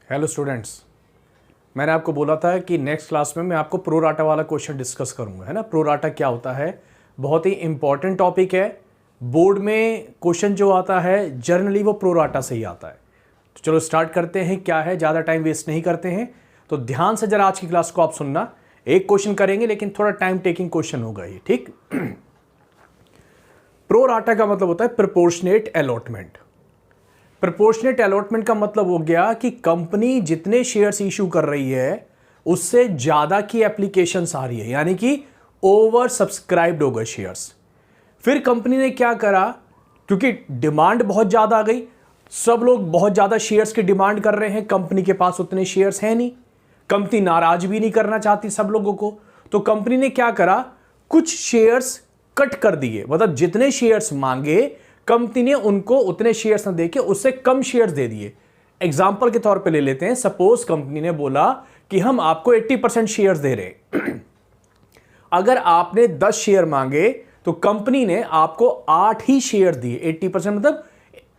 Hello students, मैंने आपको बोला था कि नेक्स्ट क्लास में मैं आपको प्रो राटा वाला क्वेश्चन डिस्कस करूंगा, है ना। प्रो राटा क्या होता है, बहुत ही इंपॉर्टेंट टॉपिक है। बोर्ड में क्वेश्चन जो आता है जनरली वो प्रो राटा से ही आता है। तो चलो स्टार्ट करते हैं। क्या है, ज़्यादा टाइम वेस्ट नहीं करते हैं, तो ध्यान से जरा आज की क्लास को आप सुनना। एक क्वेश्चन करेंगे लेकिन थोड़ा टाइम टेकिंग क्वेश्चन होगा ये, ठीक। प्रो राटा का मतलब होता है प्रोपोर्शनेट अलॉटमेंट। प्रोपोर्शनेट अलॉटमेंट का मतलब हो गया कि कंपनी जितने शेयर्स इशू कर रही है उससे ज्यादा की एप्लीकेशंस आ रही है, यानी कि ओवर सब्सक्राइब्ड हो गए शेयर्स। फिर कंपनी ने क्या करा, क्योंकि डिमांड बहुत ज्यादा आ गई, सब लोग बहुत ज्यादा शेयर्स की डिमांड कर रहे हैं, कंपनी के पास उतने शेयर्स हैं नहीं, कंपनी नाराज भी नहीं करना चाहती सब लोगों को, तो कंपनी ने क्या करा, कुछ शेयर्स कट कर दिए। मतलब जितने शेयर्स मांगे कंपनी ने उनको उतने शेयर्स न देके उससे कम शेयर्स दे दिए। एग्जांपल के तौर पे ले लेते हैं, सपोज कंपनी ने बोला कि हम आपको 80% शेयर्स दे रहे हैं। अगर आपने 10 शेयर मांगे तो कंपनी ने आपको 8 ही शेयर दिए। 80% मतलब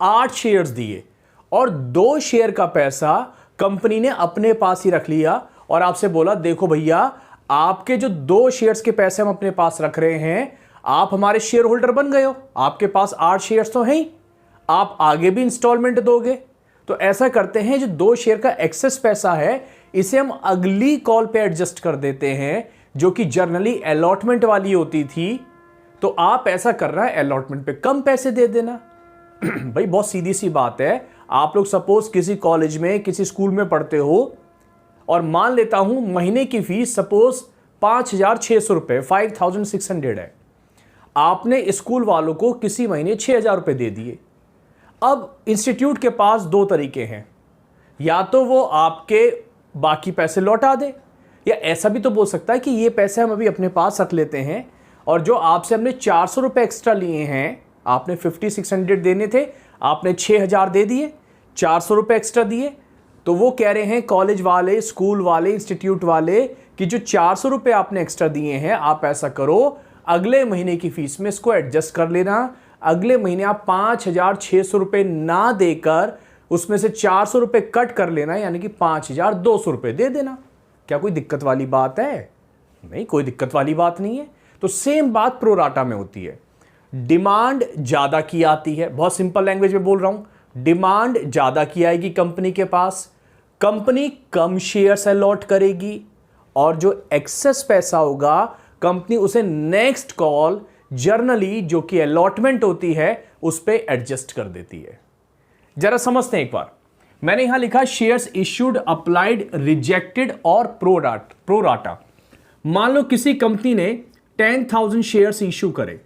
8 शेयर्स दिए, और 2 शेयर का पैसा कंपनी ने अपने पास ही रख लिया और आपसे बोला देखो भैया, आपके जो 2 शेयर्स के पैसे हम अपने पास रख रहे हैं, आप हमारे शेयर होल्डर बन गए हो, आपके पास 8 शेयर्स तो हैं ही, आप आगे भी इंस्टॉलमेंट दोगे। तो ऐसा करते हैं, जो 2 शेयर का एक्सेस पैसा है इसे हम अगली कॉल पे एडजस्ट कर देते हैं, जो कि जर्नली अलॉटमेंट वाली होती थी। तो आप ऐसा कर रहा है, अलॉटमेंट पे कम पैसे दे देना। भाई बहुत सीधी सी बात है। आप लोग सपोज किसी कॉलेज में किसी स्कूल में पढ़ते हो और मान लेता हूं महीने की फीस सपोज 5,600 रुपए 5,600 है। आपने स्कूल वालों को किसी महीने 6,000 रुपए दे दिए। अब इंस्टीट्यूट के पास 2 तरीके हैं, या तो वो आपके बाकी पैसे लौटा दे, या ऐसा भी तो बोल सकता है कि ये पैसे हम अभी अपने पास रख लेते हैं, और जो आपसे हमने 400 रुपए एक्स्ट्रा लिए हैं, आपने 5,600 देने थे, आपने 6,000 दे दिए, 400 रुपए एक्स्ट्रा दिए। तो वो कह रहे हैं कॉलेज वाले, स्कूल वाले, इंस्टीट्यूट वाले, कि जो 400 रुपए आपने एक्स्ट्रा दिए हैं, आप ऐसा करो, अगले महीने की फीस में इसको एडजस्ट कर लेना। अगले महीने आप 5,600 रुपए ना देकर उसमें से 400 रुपए कट कर लेना, यानी कि 5,200 रुपए दे देना। क्या कोई दिक्कत वाली बात है? नहीं, कोई दिक्कत वाली बात नहीं है। तो सेम बात प्रो राटा में होती है। डिमांड ज्यादा की आती है, बहुत सिंपल लैंग्वेज में बोल रहा हूं, डिमांड ज्यादा की आएगी कंपनी के पास, कंपनी कम शेयर्स अलॉट करेगी, और जो एक्सेस पैसा होगा कंपनी उसे नेक्स्ट कॉल जर्नली जो कि अलॉटमेंट होती है उस पे एडजस्ट कर देती है। जरा समझते हैं एक बार। मैंने यहां लिखा शेयर्स इश्यूड, अप्लाइड, रिजेक्टेड और प्रो राटा। मान लो किसी कंपनी ने 10,000 शेयर्स इश्यू करे,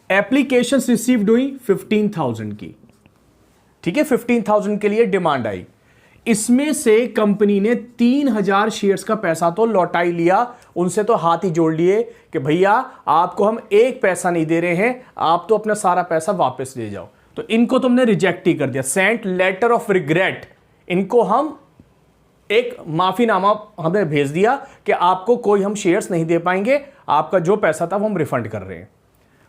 एप्लीकेशंस रिसीव्ड हुई 15,000 की, ठीक है, 15,000 के लिए डिमांड आई। इसमें से कंपनी ने 3,000 शेयर्स का पैसा तो लौटा ही लिया, उनसे तो हाथ ही जोड़ लिए कि भैया आपको हम एक पैसा नहीं दे रहे हैं, आप तो अपना सारा पैसा वापस ले जाओ। तो इनको तुमने रिजेक्ट ही कर दिया, सेंट लेटर ऑफ रिग्रेट। इनको हम एक माफीनामा हमने भेज दिया कि आपको कोई हम शेयर्स नहीं दे पाएंगे, आपका जो पैसा था वो हम रिफंड कर रहे हैं।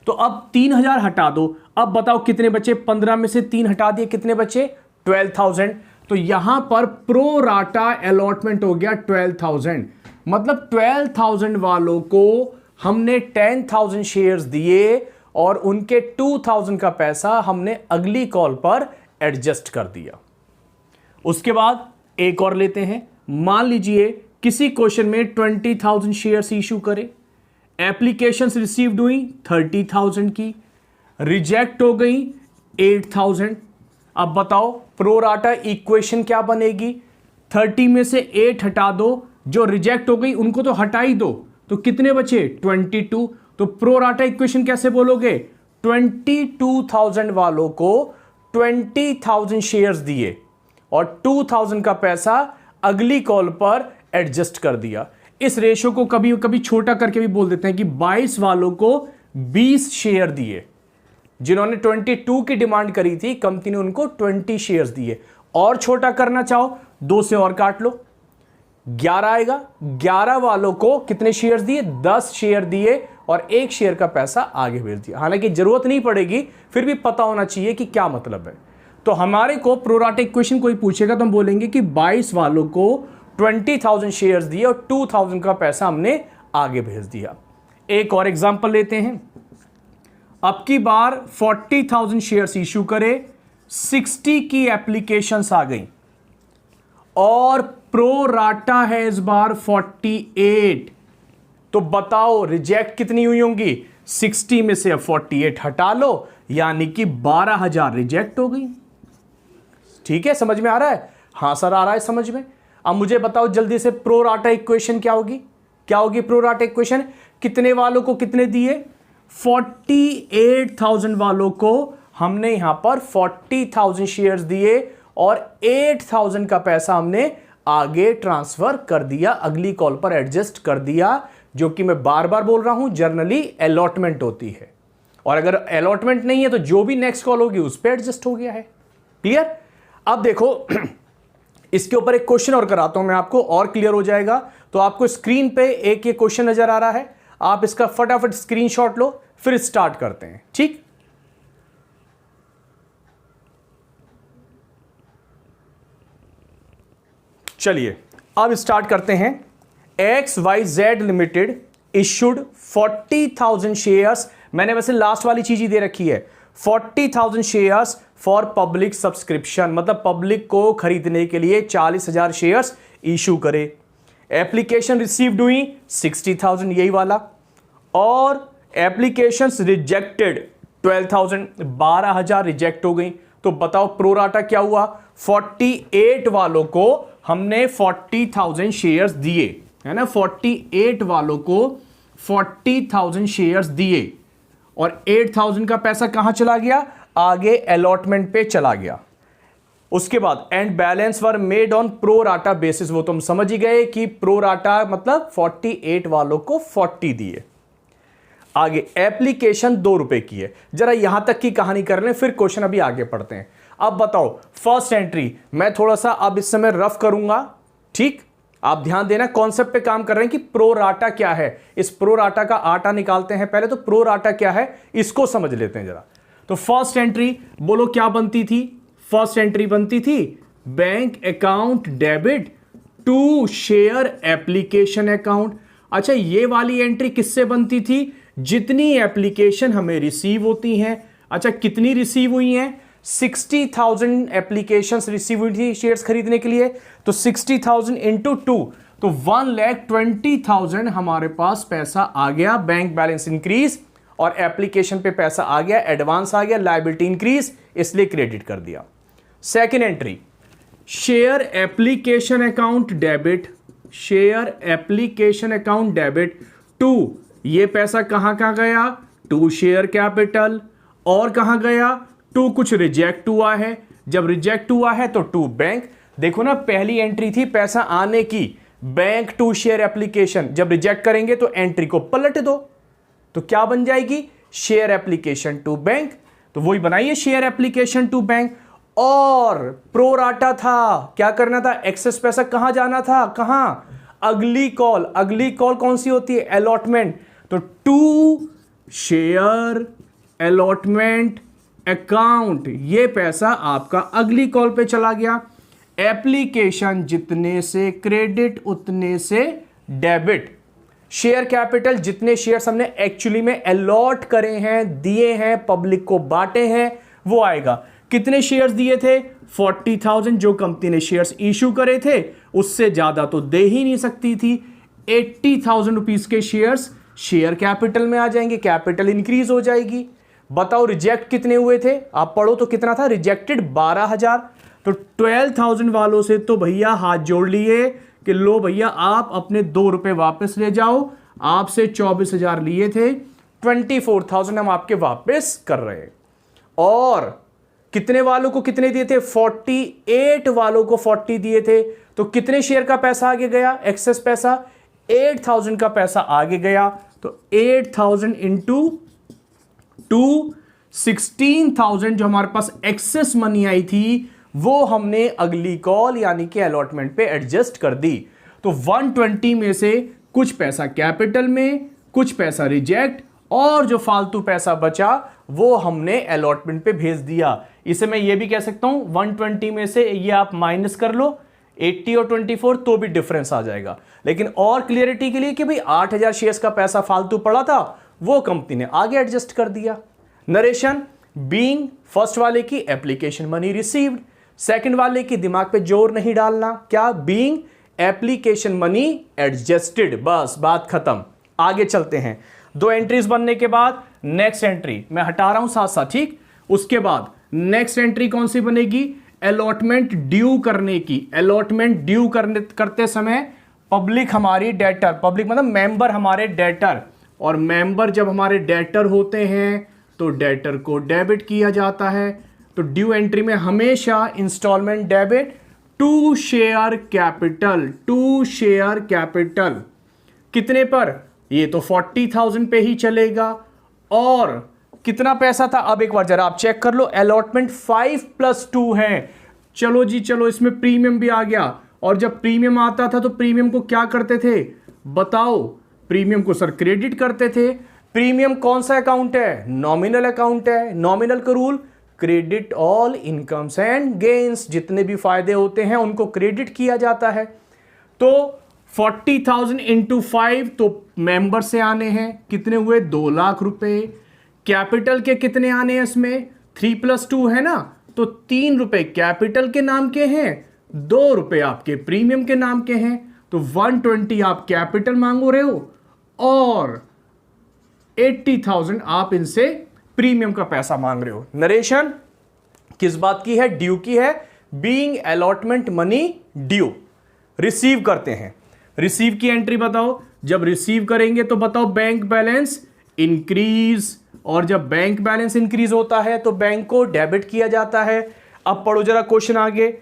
तो अब 3,000 हटा दो, अब बताओ कितने बचे? 15 में से 3 हटा दिए, कितने बचे? 12,000। तो यहां पर प्रो राटा अलॉटमेंट हो गया 12,000। मतलब 12,000 वालों को हमने 10,000 शेयर्स दिए और उनके 2,000 का पैसा हमने अगली कॉल पर एडजस्ट कर दिया। उसके बाद एक और लेते हैं। मान लीजिए किसी क्वेश्चन में 20,000 शेयर्स इशू करे, एप्लीकेशंस रिसीव्ड हुई 30,000 की, रिजेक्ट हो गई 8,000। अब बताओ प्रो राटा इक्वेशन क्या बनेगी? 30 में से 8 हटा दो, जो रिजेक्ट हो गई उनको तो हटा ही दो, तो कितने बचे? 22। तो प्रो राटा इक्वेशन कैसे बोलोगे? 22,000 वालों को 20,000 शेयर्स दिए और 2,000 का पैसा अगली कॉल पर एडजस्ट कर दिया। इस रेशो को कभी कभी छोटा करके भी बोल देते हैं कि 22 वालों को 20 शेयर दिए। जिन्होंने 22 की डिमांड करी थी, कंपनी ने उनको 20 शेयर्स दिए। और छोटा करना चाहो 2 से और काट लो, 11 आएगा। 11 वालों को कितने शेयर्स दिए? 10 शेयर दिए और 1 शेयर का पैसा आगे भेज दिया। हालांकि जरूरत नहीं पड़ेगी, फिर भी पता होना चाहिए कि क्या मतलब है। तो हमारे को प्रोराटा इक्वेशन कोई पूछेगा तो हम बोलेंगे कि 22 वालों को 20,000 शेयर्स दिए और 2,000 का पैसा हमने आगे भेज दिया। एक और एग्जांपल लेते हैं। अब की बार 40,000 शेयर्स इशू करे, 60 की एप्लीकेशंस आ गई और प्रोराटा है इस बार 48। तो बताओ रिजेक्ट कितनी हुई होंगी? 60 में से अब 48 हटा लो, यानी कि 12,000 रिजेक्ट हो गई। ठीक है, समझ में आ रहा है? हां सर आ रहा है समझ में। अब मुझे बताओ जल्दी से प्रोराटा इक्वेशन क्या होगी? क्या होगी प्रोराटा इक्वेशन? कितने वालों को कितने दिए? 48,000 वालों को हमने यहां पर 40,000 शेयर्स दिए और 8,000 का पैसा हमने आगे ट्रांसफर कर दिया, अगली कॉल पर एडजस्ट कर दिया, जो कि मैं बार बार बोल रहा हूं जनरली अलॉटमेंट होती है। और अगर अलॉटमेंट नहीं है तो जो भी नेक्स्ट कॉल होगी उस पर एडजस्ट हो गया है। क्लियर? अब देखो इसके ऊपर एक क्वेश्चन और कराता हूं मैं आपको, और क्लियर हो जाएगा। तो आपको स्क्रीन पे एक ये क्वेश्चन नजर आ रहा है, आप इसका फटाफट स्क्रीनशॉट लो, फिर स्टार्ट करते हैं। ठीक, चलिए अब स्टार्ट करते हैं। XYZ लिमिटेड इशूड 40,000 शेयर्स, मैंने वैसे लास्ट वाली चीज ही दे रखी है, 40,000 शेयर्स फॉर पब्लिक सब्सक्रिप्शन, मतलब पब्लिक को खरीदने के लिए 40,000 शेयर्स इशू करे। एप्लीकेशन रिसीव्ड हुई 60,000, यही वाला, और एप्लीकेशंस रिजेक्टेड 12,000, 12,000 रिजेक्ट हो गई। तो बताओ प्रोराटा क्या हुआ? 48 वालों को हमने 40,000 शेयर्स दिए, है ना, 48 वालों को 40,000 शेयर्स दिए और 8,000 का पैसा कहां चला गया? आगे अलॉटमेंट पे चला गया। उसके बाद and balance were made on pro rata basis, वो तुम समझ ही गए कि प्रोराटा मतलब 48 वालों को 40 दिए। आगे एप्लीकेशन 2 रुपए की है। जरा यहां तक की कहानी कर लें, फिर क्वेश्चन अभी आगे पढ़ते हैं। अब बताओ फर्स्ट एंट्री, मैं थोड़ा सा अब इस समय रफ करूंगा, ठीक, आप ध्यान देना, कॉन्सेप्ट पे काम कर रहे हैं कि प्रोराटा क्या है। इस प्रोराटा का आटा निकालते हैं पहले, तो प्रोराटा क्या है इसको समझ लेते हैं जरा। तो फर्स्ट एंट्री बोलो क्या बनती थी? फर्स्ट एंट्री बनती थी bank account debit to share application account. अच्छा, ये वाली एंट्री किससे बनती थी? जितनी एप्लीकेशन हमें रिसीव होती हैं। अच्छा, कितनी रिसीव हुई हैं? 60,000 एप्लीकेशंस रिसीव हुई थी शेयर्स खरीदने के लिए, तो 60,000 इंटू 2, तो 1,20,000 हमारे पास पैसा आ गया। बैंक बैलेंस इंक्रीज और एप्लीकेशन पे पैसा आ गया, एडवांस आ गया, लायबिलिटी इंक्रीज, इसलिए क्रेडिट कर दिया। Second entry share application account debit, share application account debit to, ये पैसा कहां कहां गया? टू शेयर कैपिटल, और कहां गया? टू कुछ रिजेक्ट हुआ है, जब रिजेक्ट हुआ है तो टू बैंक। देखो ना, पहली एंट्री थी पैसा आने की, बैंक टू शेयर एप्लीकेशन, जब रिजेक्ट करेंगे तो एंट्री को पलट दो, तो क्या बन जाएगी? Share application to bank. तो वही बनाइए, शेयर एप्लीकेशन टू बैंक। और प्रोराटा था, क्या करना था? एक्सेस पैसा कहां जाना था? कहां? अगली कॉल। अगली कॉल कौन सी होती है? अलॉटमेंट। तो टू शेयर अलॉटमेंट अकाउंट, ये पैसा आपका अगली कॉल पे चला गया। एप्लीकेशन जितने से क्रेडिट उतने से डेबिट। शेयर कैपिटल, जितने शेयर्स हमने एक्चुअली में अलॉट करे हैं, दिए हैं, पब्लिक को बांटे हैं, वो आएगा। कितने शेयर्स दिए थे? 40,000, जो कंपनी ने शेयर्स इशू करे थे उससे ज्यादा तो दे ही नहीं सकती थी। 80,000 रुपीज के शेयर्स शेयर कैपिटल में आ जाएंगे, कैपिटल इंक्रीज हो जाएगी। बताओ रिजेक्ट कितने हुए थे? आप पढ़ो तो कितना था रिजेक्टेड? 12,000। तो 12,000 वालों से तो भैया हाथ जोड़ लिए कि लो भैया आप अपने 2 रुपए वापस ले जाओ, आपसे 24,000 लिए थे, 24,000 हम आपके वापस कर रहे हैं। और कितने वालों को कितने दिए थे? 48 वालों को 40 दिए थे। तो कितने शेयर का पैसा आगे गया? एक्सेस पैसा 8,000 का पैसा आगे गया। तो 8,000 इंटू 2, 16,000 जो हमारे पास एक्सेस मनी आई थी वो हमने अगली कॉल यानी कि अलॉटमेंट पे एडजस्ट कर दी। तो 120 में से कुछ पैसा कैपिटल में, कुछ पैसा रिजेक्ट, और जो फालतू पैसा बचा वो हमने अलॉटमेंट पे भेज दिया। इसे मैं ये भी कह सकता हूं 120 में से ये आप माइनस कर लो 80 और 24 तो भी डिफरेंस आ जाएगा। लेकिन और क्लियरिटी के लिए कि भाई 8000 शेयर्स का पैसा फालतू पड़ा था वो कंपनी ने आगे एडजस्ट कर दिया। नरेशन बीइंग फर्स्ट वाले की एप्लीकेशन मनी रिसीव्ड, सेकंड वाले की दिमाग पे जोर नहीं डालना, क्या बीइंग एप्लीकेशन मनी एडजस्टेड, बस बात खत्म। आगे चलते हैं। 2 एंट्रीज बनने के बाद नेक्स्ट एंट्री मैं हटा रहा हूं साथ साथ, ठीक। उसके बाद नेक्स्ट एंट्री कौन सी बनेगी, अलॉटमेंट ड्यू करने की। अलॉटमेंट ड्यू करते समय पब्लिक हमारी डेटर, पब्लिक मतलब मेंबर हमारे डेटर, और मेंबर जब हमारे डेटर होते हैं तो डेटर को डेबिट किया जाता है। तो ड्यू एंट्री में हमेशा instalment debit to share capital, to share capital कितने पर, ये तो 40,000 पे ही चलेगा। और कितना पैसा था, अब एक बार जरा आप चेक कर लो, अलॉटमेंट 5+2 है। चलो जी चलो, इसमें प्रीमियम भी आ गया। और जब प्रीमियम आता था तो प्रीमियम को क्या करते थे बताओ, प्रीमियम को सर क्रेडिट करते थे। प्रीमियम कौन सा अकाउंट है, नॉमिनल अकाउंट है। नॉमिनल का rule credit all incomes and gains, जितने भी फायदे होते हैं उनको क्रेडिट किया जाता है। तो 40,000 इंटू 5 तो मेंबर से आने हैं, कितने हुए 2 लाख रुपए। कैपिटल के कितने आने हैं इसमें, 3+2 है ना, तो 3 रुपए कैपिटल के नाम के हैं, 2 रुपए आपके प्रीमियम के नाम के हैं। तो 120 आप कैपिटल मांगो रहे हो और 80,000 आप इनसे प्रीमियम का पैसा मांग रहे हो। नरेशन किस बात की है, ड्यू की है। Being allotment money due, receive करते हैं। रिसीव की एंट्री बताओ, जब रिसीव करेंगे तो बताओ बैंक बैलेंस इंक्रीज, और जब बैंक बैलेंस इंक्रीज होता है तो बैंक को डेबिट किया जाता है। अब पढ़ो जरा क्वेश्चन आगे,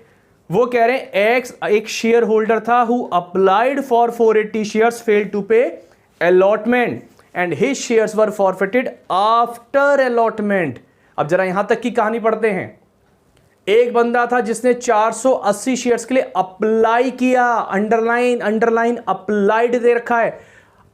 वो कह रहे हैं एक्स एक शेयर होल्डर था who applied for 480 shares failed to pay allotment and his shares were forfeited after allotment. अब जरा यहां तक की कहानी पढ़ते हैं। एक बंदा था जिसने 480 शेयर्स के लिए अप्लाई किया, अंडरलाइन अंडरलाइन अप्लाइड दे रखा है,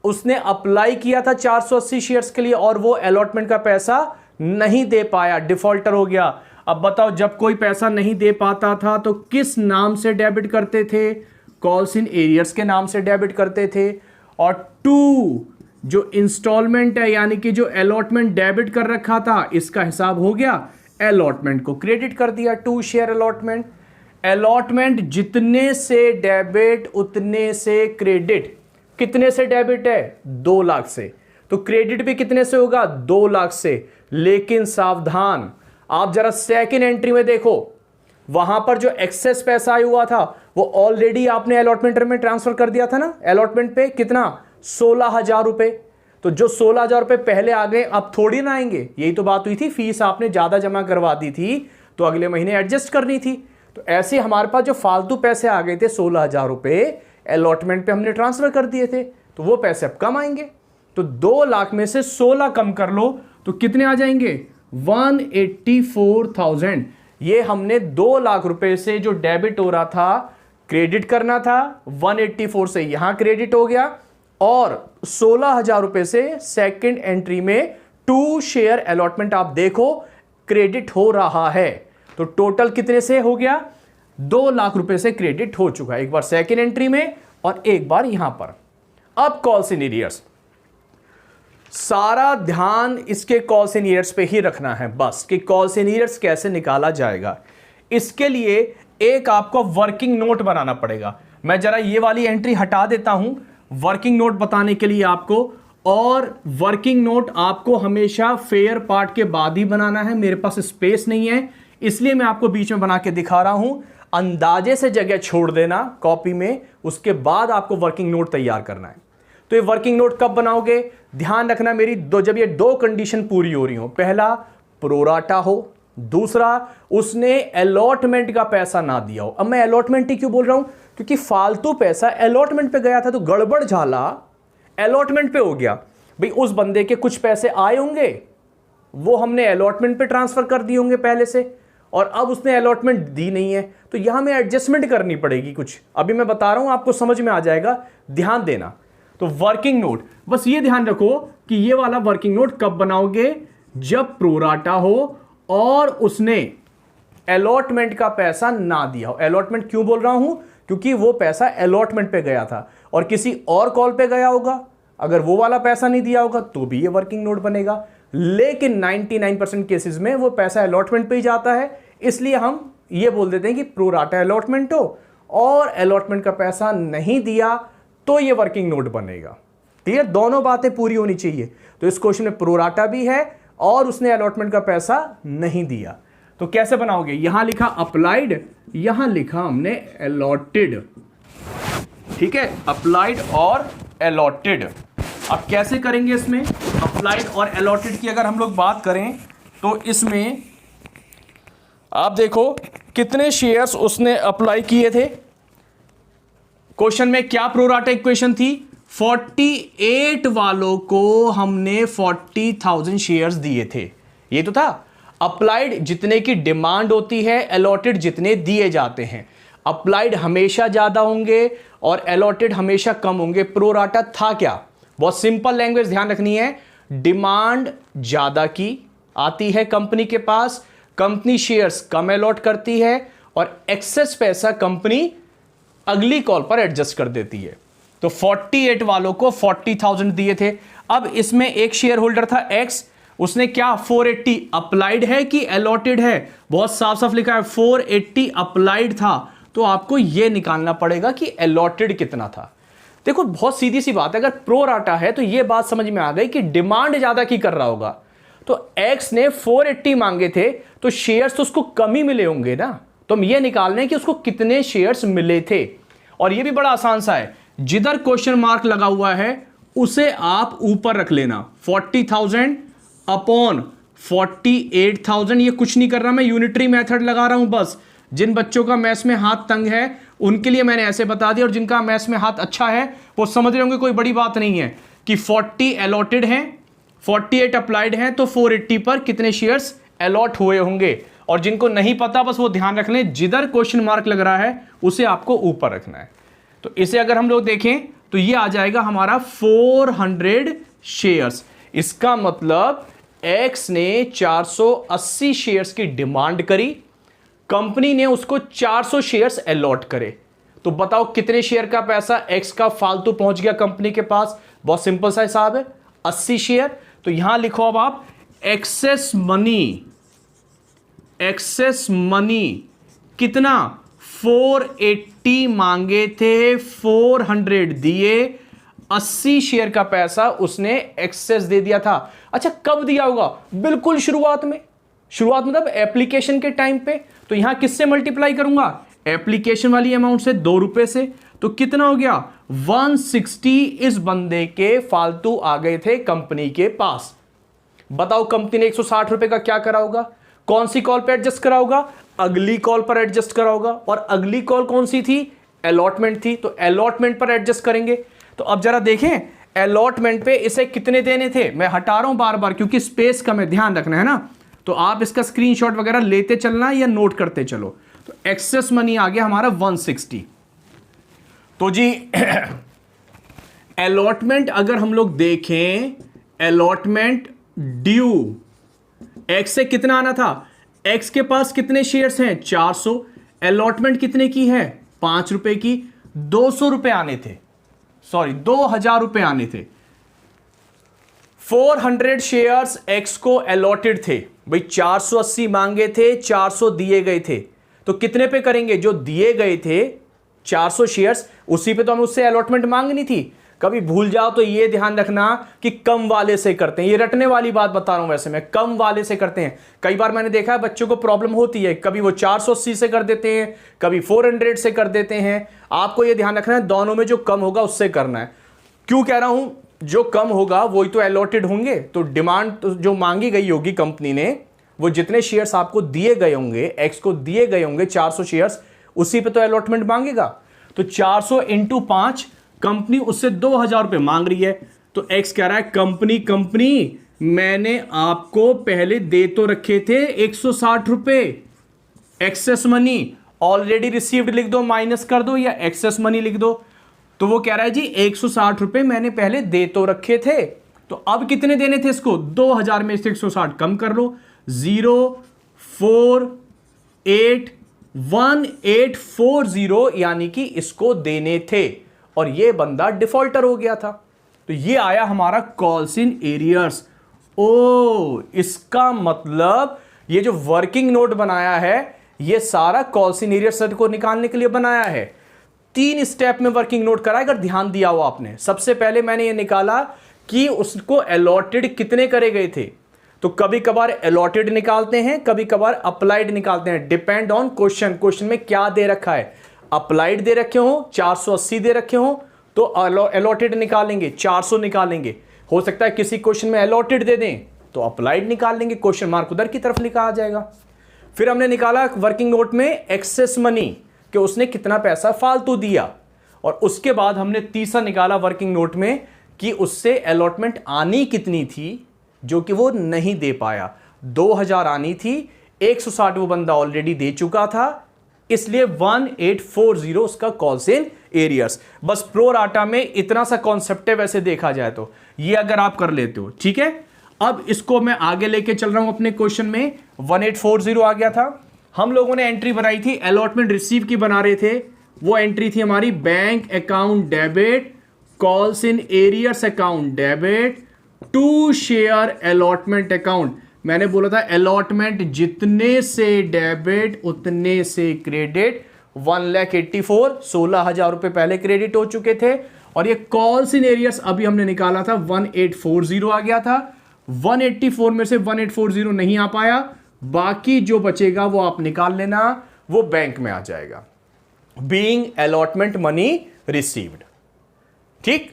उसने अप्लाई किया था 480 शेयर्स के लिए और वो अलॉटमेंट का पैसा नहीं दे पाया, डिफॉल्टर हो गया। अब बताओ जब कोई पैसा नहीं दे पाता था तो किस नाम से डेबिट करते थे, कॉल्स इन एरियर्स के नाम से डेबिट करते थे। और 2 जो इंस्टॉलमेंट है यानी कि जो अलॉटमेंट डेबिट कर रखा था इसका हिसाब हो गया, अलॉटमेंट को क्रेडिट कर दिया, 2 शेयर अलॉटमेंट। अलॉटमेंट जितने से डेबिट उतने से क्रेडिट, कितने से डेबिट है 2 लाख से, तो क्रेडिट भी कितने से होगा 2 लाख से। लेकिन सावधान, आप जरा सेकंड एंट्री में देखो, वहां पर जो एक्सेस पैसा आया हुआ था वो ऑलरेडी आपने अलॉटमेंट में ट्रांसफर कर दिया था ना, अलॉटमेंट पे कितना 16,000 रुपए। तो जो 16,000 रुपए पहले आ गए अब थोड़ी ना आएंगे, यही तो बात हुई थी, फीस आपने ज्यादा जमा करवा दी थी तो अगले महीने एडजस्ट करनी थी। तो ऐसे हमारे पास जो फालतू पैसे आ गए थे 16,000 रुपए अलॉटमेंट पे हमने ट्रांसफर कर दिए थे, तो वो पैसे अब कम आएंगे। तो 2 लाख में से 16 कम कर लो तो कितने आ जाएंगे 184,000। ये हमने 2 लाख रुपए से जो डेबिट हो रहा था क्रेडिट करना था, 184 से यहां क्रेडिट हो गया, और 16,000 रुपए से सेकंड एंट्री में 2 शेयर अलॉटमेंट आप देखो क्रेडिट हो रहा है। तो टोटल कितने से हो गया 2 लाख रुपए से क्रेडिट हो चुका है, एक बार सेकंड एंट्री में और एक बार यहां पर। अब कॉल्स इन एरियर्स, सारा ध्यान इसके कॉल्स इन ईयर्स पे ही रखना है बस, कि कॉल्स इन ईयर्स कैसे निकाला जाएगा। इसके लिए एक आपको वर्किंग नोट बनाना पड़ेगा। मैं जरा ये वाली एंट्री हटा देता हूं वर्किंग नोट बताने के लिए आपको, और वर्किंग नोट आपको हमेशा फेयर पार्ट के बाद ही बनाना है। मेरे पास स्पेस नहीं है इसलिए मैं आपको बीच में बना के दिखा रहा हूं। अंदाजे से जगह छोड़ देना कॉपी में, उसके बाद आपको वर्किंग नोट तैयार करना है। तो ये वर्किंग नोट कब बनाओगे, ध्यान रखना मेरी जब ये 2 कंडीशन पूरी हो रही हो, पहला प्रोराटा हो, दूसरा उसने अलॉटमेंट का पैसा ना दिया हो। अब मैं अलॉटमेंट ही क्यों बोल रहा हूं, क्योंकि फालतू पैसा अलॉटमेंट पे गया था तो गड़बड़ झाला अलॉटमेंट पे हो गया। भाई उस बंदे के कुछ पैसे आए होंगे, वो हमने अलॉटमेंट पे ट्रांसफर कर दिए होंगे पहले से, और अब उसने अलॉटमेंट दी नहीं है तो यहां में एडजस्टमेंट करनी पड़ेगी कुछ। अभी मैं बता रहा हूं, आपको समझ में आ जाएगा, ध्यान देना। तो वर्किंग नोट बस ये ध्यान रखो कि ये वाला वर्किंग नोट कब बनाओगे, जब प्रोराटा हो और उसने अलॉटमेंट का पैसा ना दिया हो। अलॉटमेंट क्यों बोल रहा हूं? क्योंकि वो पैसा अलॉटमेंट पे गया था और किसी और कॉल पे गया होगा, अगर वो वाला पैसा नहीं दिया होगा तो भी ये वर्किंग नोट बनेगा। लेकिन 99% केसेस में वो पैसा अलॉटमेंट पे ही जाता है, इसलिए हम ये बोल देते हैं कि प्रो राटा अलॉटमेंट हो और अलॉटमेंट का पैसा नहीं दिया तो ये वर्किंग नोट बनेगा। क्लियर? दोनों बातें पूरी होनी चाहिए। तो इस क्वेश्चन में प्रो राटा भी है और उसने अलॉटमेंट का पैसा नहीं दिया। तो कैसे बनाओगे? यहां लिखा अप्लाइड, यहां लिखा हमने अलॉटेड। ठीक है, अप्लाइड और अलॉटेड। अब कैसे करेंगे इसमें अप्लाइड और अलॉटेड की अगर हम लोग बात करें तो इसमें आप देखो कितने शेयर्स उसने अप्लाई किए थे। क्वेश्चन में क्या प्रोराटा इक्वेशन थी? 48 वालों को हमने 40,000 शेयर्स दिए थे, ये तो था। अप्लाइड जितने की डिमांड होती है, अलॉटेड जितने दिए जाते हैं। अप्लाइड हमेशा ज्यादा होंगे और अलॉटेड हमेशा कम होंगे। प्रोराटा था क्या? बहुत सिंपल लैंग्वेज ध्यान रखनी है। डिमांड ज्यादा की आती है कंपनी के पास, कंपनी शेयर्स कम अलॉट करती है और एक्सेस पैसा कंपनी अगली कॉल पर एडजस्ट कर देती है। तो 48 वालों को 40,000 दिए थे। अब इसमें एक शेयर होल्डर था एक्स, उसने क्या 480 अप्लाइड है कि अलॉटेड है? बहुत साफ साफ लिखा है 480 अप्लाइड था। तो आपको यह निकालना पड़ेगा कि अलॉटेड कितना था। देखो बहुत सीधी सी बात है, अगर प्रो राटा है तो यह बात समझ में आ गई कि डिमांड ज्यादा की कर रहा होगा। तो एक्स ने 480 मांगे थे तो शेयर्स तो उसको कम ही मिले होंगे ना। तो हम ये निकाल रहे हैं कि उसको कितने शेयर्स मिले थे। और ये भी बड़ा आसान सा है, जिधर क्वेश्चन मार्क लगा हुआ है उसे आप ऊपर रख लेना। 40,000 अपॉन 48,000। ये कुछ नहीं कर रहा मैं, यूनिटरी मेथड लगा रहा हूं बस। जिन बच्चों का मैथ्स में हाथ तंग है उनके लिए मैंने ऐसे बता दिया, और जिनका मैथ्स में हाथ अच्छा है वो समझ रहे होंगे कोई बड़ी बात नहीं है कि 40 अलॉटेड हैं, 48 अप्लाइड हैं, तो 480 पर कितने शेयर्स अलॉट हुए होंगे। और जिनको नहीं पता बस वो ध्यान रख लें, जिधर क्वेश्चन मार्क लग रहा है उसे आपको ऊपर रखना है। तो इसे अगर हम लोग देखें तो ये आ जाएगा हमारा 400 शेयर्स। इसका मतलब एक्स ने 480 शेयर्स की डिमांड करी, कंपनी ने उसको 400 शेयर्स अलॉट करे। तो बताओ कितने शेयर का पैसा एक्स का फालतू पहुंच गया कंपनी के पास? बहुत सिंपल सा हिसाब है, 80 शेयर। तो यहां लिखो अब आप एक्सेस मनी। एक्सेस मनी कितना? 480 मांगे थे, 400 दिए, 80 शेयर का पैसा उसने एक्सेस दे दिया था। अच्छा कब दिया होगा? बिल्कुल शुरुआत में। शुरुआत मतलब एप्लीकेशन के टाइम पे। तो यहां किससे मल्टीप्लाई करूंगा? एप्लीकेशन वाली अमाउंट से, 2 रुपए से। तो कितना हो गया? 160 इस बंदे के फालतू आ गए थे कंपनी के पास। बताओ कंपनी ने 160 रुपए का क्या करा होगा? कौन सी कॉल पे एडजस्ट करा होगा? अगली कॉल पर एडजस्ट करा होगा। और अगली कॉल कौन सी थी? अलॉटमेंट थी। तो अलॉटमेंट पर एडजस्ट करेंगे। तो अब जरा देखें अलॉटमेंट पे इसे कितने देने थे। मैं हटा रहा हूं बार बार क्योंकि स्पेस कम है, ध्यान रखना है ना। तो आप इसका स्क्रीनशॉट वगैरह लेते चलना या नोट करते चलो। तो एक्सेस मनी आ गया हमारा 160। तो जी अलॉटमेंट अगर हम लोग देखें, अलॉटमेंट ड्यू एक्स से कितना आना था? एक्स के पास कितने शेयर्स हैं? 400। अलॉटमेंट कितने की है? 5 रुपए की। 200 रुपए आने थे, सॉरी 2000 रुपए आने थे। 400 शेयर्स एक्स को अलॉटेड थे भाई, 480 मांगे थे, 400 दिए गए थे। तो कितने पे करेंगे? जो दिए गए थे 400 शेयर्स, उसी पे तो हमें उससे अलॉटमेंट मांगनी थी। कभी भूल जाओ तो ये ध्यान रखना कि कम वाले से करते हैं। ये रटने वाली बात बता रहा हूं, वैसे मैं कम वाले से करते हैं। कई बार मैंने देखा है बच्चों को प्रॉब्लम होती है, कभी वो 480 से कर देते हैं, कभी 400 से कर देते हैं। आपको ये ध्यान रखना है दोनों में जो कम होगा उससे करना है। क्यों कह रहा हूं? जो कम होगा वही तो अलॉटेड होंगे। तो डिमांड तो जो मांगी गई होगी कंपनी ने, वो जितने शेयर्स आपको दिए गए होंगे, एक्स को दिए गए होंगे 400 शेयर्स, उसी पे तो अलॉटमेंट मांगेगा। तो 400 इंटू 5, कंपनी उससे 2000 रुपए मांग रही है। तो एक्स कह रहा है कंपनी मैंने आपको पहले दे तो रखे थे 160 रुपए। एक्सेस मनी ऑलरेडी रिसीव्ड लिख दो, माइनस कर दो, या एक्सेस मनी लिख दो। तो वो कह रहा है जी 160 रुपए मैंने पहले दे तो रखे थे, तो अब कितने देने थे इसको? 2000 में से 160 कम कर लो। 0, 4, 1840 यानी कि इसको देने थे और ये बंदा डिफॉल्टर हो गया था। तो ये आया हमारा कॉल्स इन एरियर्स। ओ इसका मतलब ये जो वर्किंग नोट बनाया है ये सारा कॉल्स इन एरियर्स को निकालने के लिए बनाया है। 3 स्टेप में वर्किंग नोट करा, अगर ध्यान दिया हो आपने। सबसे पहले मैंने ये निकाला कि उसको अलॉटेड कितने करे गए थे। तो कभी कभार अलॉटेड निकालते हैं, कभी कभार अप्लाइड निकालते हैं, डिपेंड ऑन क्वेश्चन। क्वेश्चन में क्या दे रखा है, अप्लाइड दे रखे हो, 480 दे रखे हो तो अलॉटेड निकालेंगे, 400 निकालेंगे। हो सकता है किसी क्वेश्चन में अलॉटेड दे दें तो अप्लाइड निकाल लेंगे, क्वेश्चन मार्क उधर की तरफ लिखा आ जाएगा। फिर हमने निकाला वर्किंग नोट में एक्सेस मनी, कि उसने कितना पैसा फालतू दिया। और उसके बाद हमने तीसरा निकाला वर्किंग नोट में कि उससे अलॉटमेंट आनी कितनी थी जो कि वो नहीं दे पाया। 2000 आनी थी, 160 वो बंदा ऑलरेडी दे चुका था, इसलिए 1840 उसका कॉल्स इन एरियर्स। बस प्रो राटा में इतना सा कॉन्सेप्ट है वैसे देखा जाए तो, ये अगर आप कर लेते हो ठीक है। अब इसको मैं आगे लेके चल रहा हूं अपने क्वेश्चन में। 1840 आ गया था, हम लोगों ने एंट्री बनाई थी अलॉटमेंट रिसीव की बना रहे थे। वो एंट्री थी हमारी bank account debit, calls in arrears account debit to share allotment account. मैंने बोला था अलॉटमेंट जितने से डेबिट उतने से क्रेडिट। 1,84,000 16,000 रुपए पहले क्रेडिट हो चुके थे। और ये कॉल्स इन एरियर्स अभी हमने निकाला था 1840 आ गया था। 184 में से 1840 नहीं आ पाया, बाकी जो बचेगा वो आप निकाल लेना, वो बैंक में आ जाएगा। Being allotment money received. ठीक,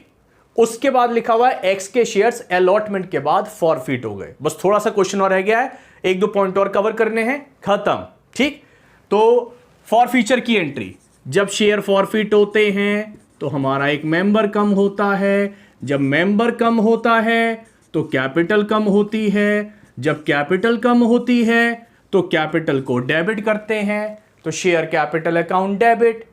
उसके बाद लिखा हुआ है एक्स के शेयर्स अलॉटमेंट के बाद फॉरफिट हो गए। बस थोड़ा सा क्वेश्चन और रह गया है, 1-2 पॉइंट और कवर करने हैं, खत्म। ठीक, तो फॉरफीचर की एंट्री, जब शेयर फॉरफिट होते हैं तो हमारा एक मेंबर कम होता है। जब मेंबर कम होता है तो कैपिटल कम होती है। जब कैपिटल कम होती है तो कैपिटल को डेबिट करते हैं, तो शेयर कैपिटल अकाउंट डेबिट।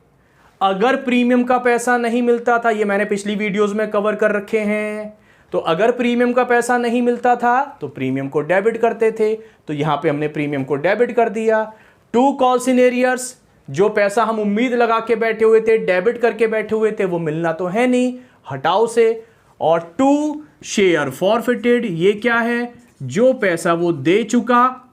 अगर प्रीमियम का पैसा नहीं मिलता था, ये मैंने पिछली वीडियोस में कवर कर रखे हैं, तो अगर प्रीमियम का पैसा नहीं मिलता था तो प्रीमियम को डेबिट करते थे, तो यहां पे हमने प्रीमियम को डेबिट कर दिया। टू कॉल्स इन एरियर्स, जो पैसा हम उम्मीद लगा के बैठे हुए थे, डेबिट करके बैठे हुए थे, वो मिलना तो है नहीं, हटाओ से। और टू शेयर फॉरफिटेड, ये क्या है, जो पैसा वो दे चुका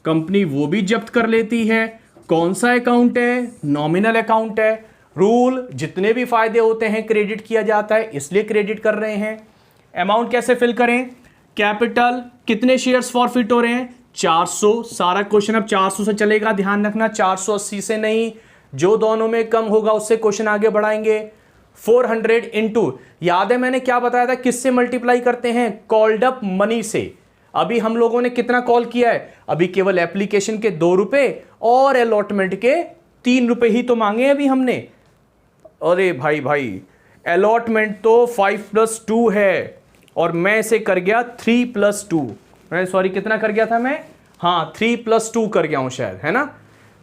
कंपनी वो भी जब्त कर लेती है। कौन सा अकाउंट है, नॉमिनल अकाउंट है। रूल, जितने भी फायदे होते हैं क्रेडिट किया जाता है, इसलिए क्रेडिट कर रहे हैं। अमाउंट कैसे फिल करें, कैपिटल, कितने शेयर्स फॉरफिट हो रहे हैं, 400। सारा क्वेश्चन अब 400 से चलेगा, ध्यान रखना, 480 से नहीं, जो दोनों में कम होगा उससे क्वेश्चन आगे बढ़ाएंगे। 400 इंटू, याद है मैंने क्या बताया था, किससे मल्टीप्लाई करते हैं, कॉल्ड अप मनी से। अभी हम लोगों ने कितना कॉल किया है, अभी केवल एप्लीकेशन के 2 रुपए और अलॉटमेंट के 3 रुपए ही तो मांगे अभी हमने। अरे भाई अलॉटमेंट तो 5+2 है और मैं इसे कर गया 3+2। मैं सॉरी कितना कर गया था मैं, हाँ 3+2 कर गया हूं शायद, है ना।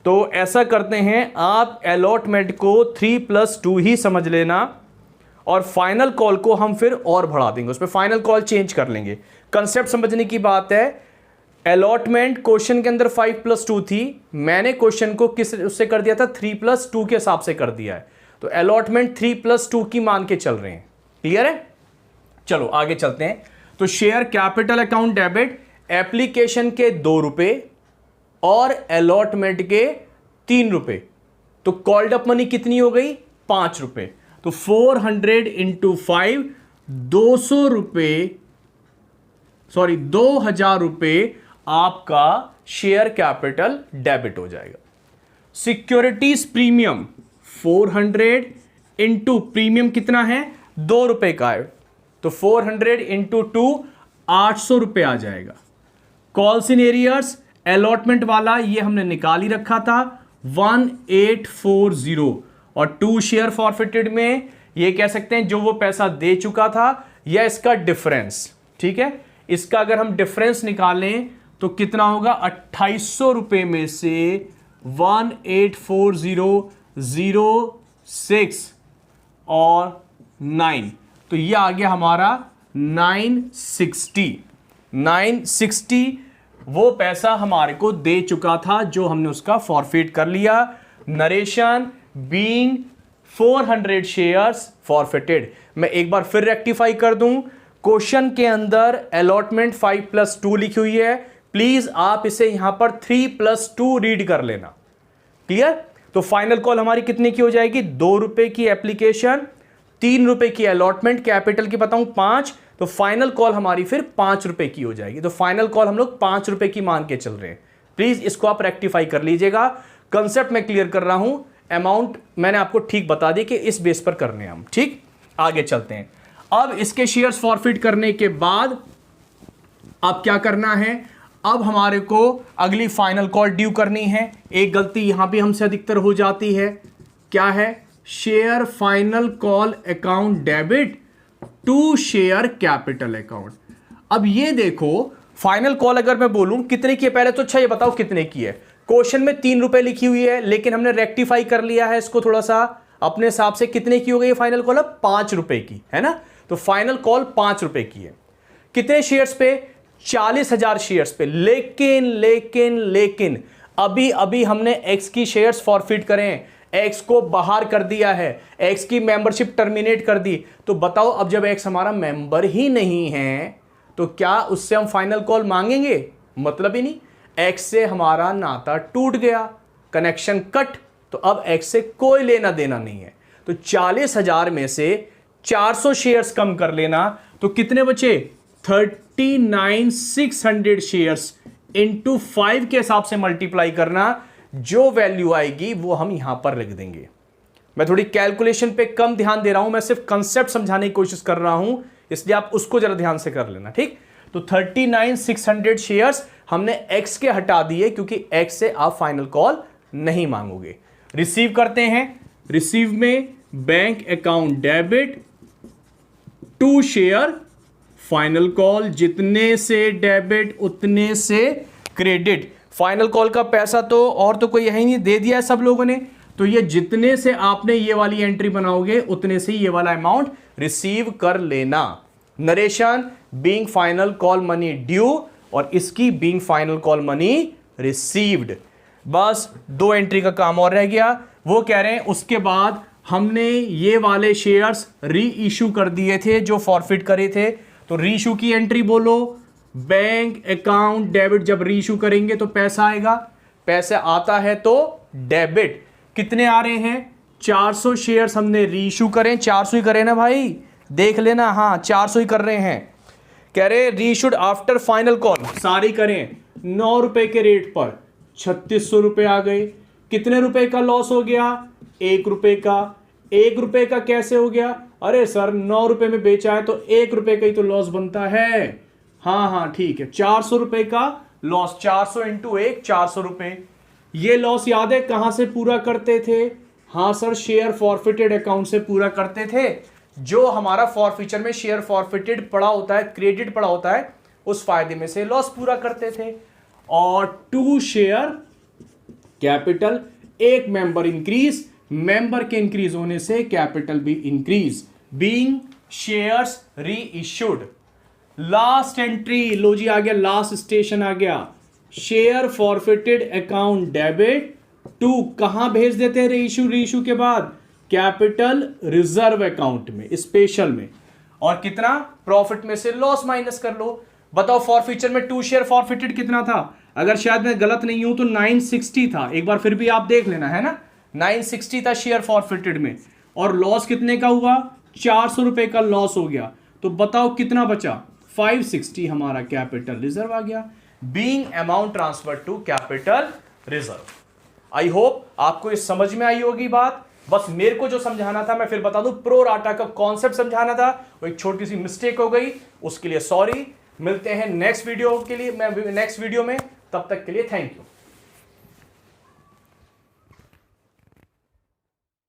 तो ऐसा करते हैं, आप अलॉटमेंट को 3+2 ही समझ लेना और फाइनल कॉल को हम फिर और बढ़ा देंगे, उसमें फाइनल कॉल चेंज कर लेंगे। कंसेप्ट समझने की बात है। अलॉटमेंट क्वेश्चन के अंदर 5+2 थी, मैंने क्वेश्चन को किस उससे कर दिया था, 3+2 के हिसाब से कर दिया है। तो अलॉटमेंट 3+2 की मान के चल रहे हैं, क्लियर है। चलो आगे चलते हैं। तो share capital account debit, application के 2 रुपए और अलॉटमेंट के 3 रुपए, तो कॉल्ड अप मनी कितनी हो गई, 5 रुपए। तो 400 इंटू 5, 200 रुपए, सॉरी 2000 रुपए आपका शेयर कैपिटल डेबिट हो जाएगा। सिक्योरिटीज प्रीमियम 400 इंटू प्रीमियम कितना है, 2 रुपए का है, तो 400 इंटू 2, 800 रुपए आ जाएगा। कॉल्स इन एरियर्स अलॉटमेंट वाला ये हमने निकाल ही रखा था 1840, और 2 शेयर फॉरफिटेड में ये कह सकते हैं जो वो पैसा दे चुका था या इसका डिफरेंस। ठीक है, इसका अगर हम डिफरेंस निकालें तो कितना होगा, 2800 रुपए में से 184,006 और 9, तो ये आ गया हमारा 960 वो पैसा हमारे को दे चुका था जो हमने उसका फॉरफिट कर लिया। Narration being 400 shares forfeited. मैं एक बार फिर रेक्टिफाई कर दूं, क्वेश्चन के अंदर अलॉटमेंट 5+2 लिखी हुई है, प्लीज आप इसे यहां पर 3+2 रीड कर लेना। क्लियर? तो फाइनल कॉल हमारी कितने की हो जाएगी? 2 रुपए की एप्लीकेशन, 3 रुपए की अलॉटमेंट, कैपिटल की बताऊं 5, तो फाइनल कॉल हमारी फिर 5 रुपए की हो जाएगी। तो फाइनल कॉल हम लोग 5 रुपए की मान के चल रहे हैं। प्लीज इसको आप रेक्टिफाई कर लीजिएगा। कंसेप्ट मैं क्लियर कर रहा हूं, अमाउंट मैंने आपको ठीक बता दी कि इस बेस पर करने हम। ठीक, आगे चलते हैं। अब इसके शेयर्स फॉरफिट करने के बाद अब क्या करना है? अब हमारे को अगली फाइनल कॉल ड्यू करनी है। एक गलती यहां भी हमसे अधिकतर हो जाती है, क्या है? Share final call account debit to share capital account. अब ये देखो, फाइनल कॉल अगर मैं बोलूं कितने की है पहले तो अच्छा ये बताओ कितने की है। क्वेश्चन में 3 रुपए लिखी हुई है, लेकिन हमने रेक्टिफाई कर लिया है इसको थोड़ा सा अपने हिसाब से। कितने की हो गई फाइनल कॉल? अब 5 रुपए की है ना। तो फाइनल कॉल 5 रुपए की है। कितने शेयर्स पे? 40,000 शेयर्स पे। लेकिन लेकिन लेकिन अभी अभी हमने एक्स की शेयर्स फॉरफिट करें, एक्स को बाहर कर दिया है, एक्स की मेंबरशिप टर्मिनेट कर दी। तो बताओ अब जब एक्स हमारा मेंबर ही नहीं है तो क्या उससे हम फाइनल कॉल मांगेंगे? मतलब ही नहीं। एक्स से हमारा नाता टूट गया, कनेक्शन कट। तो अब एक्स से कोई लेना देना नहीं है। तो 40,000 में से 400 शेयर्स कम कर लेना, तो कितने बचे? 39,600 शेयर्स इंटू 5 के हिसाब से मल्टीप्लाई करना। जो वैल्यू आएगी वो हम यहां पर लिख देंगे। मैं थोड़ी कैलकुलेशन पे कम ध्यान दे रहा हूं, मैं सिर्फ कंसेप्ट समझाने की कोशिश कर रहा हूं, इसलिए आप उसको जरा ध्यान से कर लेना। ठीक, तो 39,600 शेयर्स हमने एक्स के हटा दिए क्योंकि एक्स से आप फाइनल कॉल नहीं मांगोगे। रिसीव करते हैं। रिसीव में bank account debit to share final call, जितने से डेबिट उतने से क्रेडिट। फाइनल कॉल का पैसा तो और तो कोई यही नहीं, दे दिया है सब लोगों ने। तो ये जितने से आपने ये वाली एंट्री बनाओगे उतने से ये वाला अमाउंट रिसीव कर लेना। Narration being final call money due और इसकी being final call money received. बस 2 एंट्री का काम और रह गया। वो कह रहे हैं उसके बाद हमने ये वाले शेयर्स री इशू कर दिए थे जो फॉरफिट करे थे। तो री इशू की एंट्री बोलो। बैंक अकाउंट डेबिट, जब री इशू करेंगे तो पैसा आएगा, पैसा आता है तो डेबिट। कितने आ रहे हैं? 400 शेयर्स हमने री इशू करें। 400 ही करें ना भाई, देख लेना। हाँ 400 ही कर रहे हैं। कह रहे री इशूड आफ्टर फाइनल कॉल, सारी करें 9 रुपए के रेट पर 3600 रुपए आ गए। कितने रुपए का लॉस हो गया? 1 रुपए का। 1 रुपए का कैसे हो गया? अरे सर 9 रुपए में बेचा है तो 1 रुपए का ही तो लॉस बनता है। हाँ ठीक है, 400 रुपए का लॉस। 400 इंटू 1, 400 रुपए। ये लॉस याद है कहां से पूरा करते थे? हाँ सर, शेयर फॉरफिटेड अकाउंट से पूरा करते थे। जो हमारा फॉरफिचर में शेयर फॉरफिटेड पड़ा होता है, क्रेडिट पड़ा होता है, उस फायदे में से लॉस पूरा करते थे। और टू शेयर कैपिटल, एक मेंबर इंक्रीज, मेंबर के इंक्रीज होने से कैपिटल भी increase. Being shares reissued. Last entry लो जी, आ गया लास्ट स्टेशन आ गया। Share forfeited account debit to कहां भेज देते हैं री इशू के बाद? कैपिटल रिजर्व अकाउंट में, स्पेशल में। और कितना? प्रॉफिट में से लॉस माइनस कर लो। बताओ फॉरफिचर में टू शेयर फॉरफिटेड कितना था? अगर शायद मैं गलत नहीं हूं तो 960 था। एक बार फिर भी आप देख लेना, है ना। 960 था शेयर फॉरफिटेड में। और लॉस कितने का हुआ? 400 रुपए का लॉस हो गया। तो बताओ कितना बचा? 560 हमारा कैपिटल रिजर्व आ गया। Being amount transfer to capital reserve. I hope आपको ये समझ में आई होगी बात। बस मेरे को जो समझाना था मैं फिर बता दूं, प्रो राटा का कॉन्सेप्ट समझाना था, वो एक छोटी सी मिस्टेक हो गई, उसके लिए सॉरी। मिलते हैं नेक्स्ट वीडियो के लिए, मैं नेक्स्ट वीडियो में, तब तक के लिए थैंक यू।